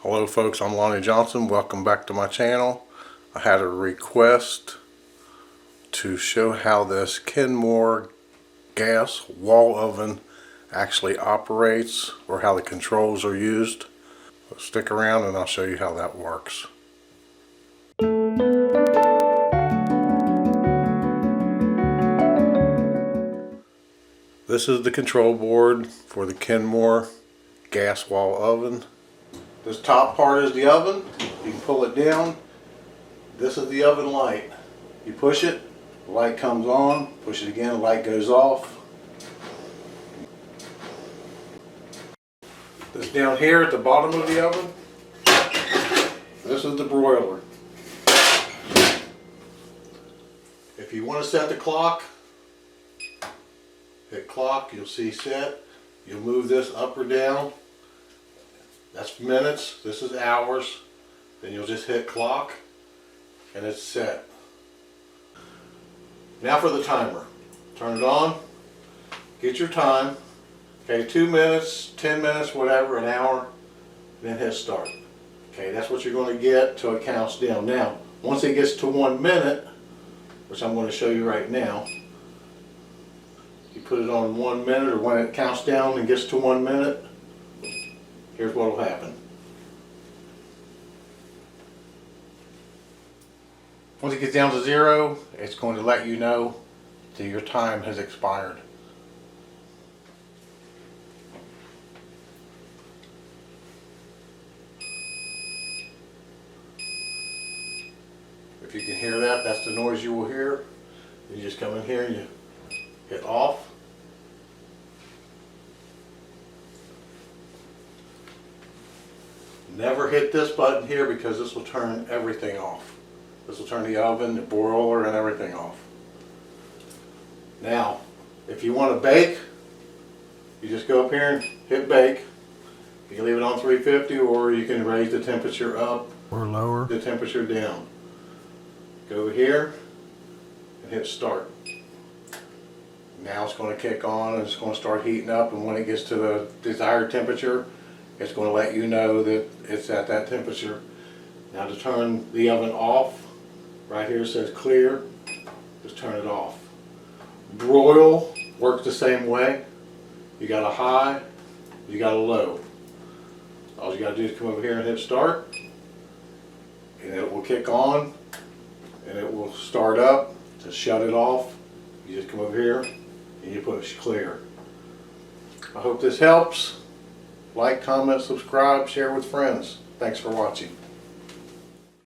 Hello folks, I'm Lonnie Johnson. Welcome back to my channel. I had a request to show how this Kenmore gas wall oven actually operates, or how the controls are used. So stick around and I'll show you how that works. This is the control board for the Kenmore gas wall oven. This top part is the oven. You can pull it down. This is the oven light. You push it, the light comes on. Push it again, the light goes off. This down here at the bottom of the oven, this is the broiler. If you want to set the clock, hit clock, you'll see set. You'll move this up or down. That's minutes, this is hours. Then you'll just hit clock and it's set. Now for the timer. Turn it on, get your time. Okay, 2 minutes, 10 minutes, whatever, an hour, then hit start. Okay, that's what you're going to get till it counts down. Now, once it gets to 1 minute, which I'm going to show you right now, you put it on 1 minute, or when it counts down and gets to 1 minute, here's what will happen. Once it gets down to 0, it's going to let you know that your time has expired. If you can hear that, that's the noise you will hear. You just come in here and you hit off. Never hit this button here because this will turn everything off. This will turn the oven, the broiler, and everything off. Now, if you want to bake, you just go up here and hit bake. You can leave it on 350, or you can raise the temperature up or lower, the temperature down. Go here and hit start. Now it's going to kick on and it's going to start heating up, and when it gets to the desired temperature, it's going to let you know that it's at that temperature. Now to turn the oven off, right here it says clear, just turn it off. Broil works the same way. You got a high, you got a low. All you got to do is come over here and hit start, and it will kick on, and it will start up. To shut it off, you just come over here and you push clear. I hope this helps. Like, comment, subscribe, share with friends. Thanks for watching.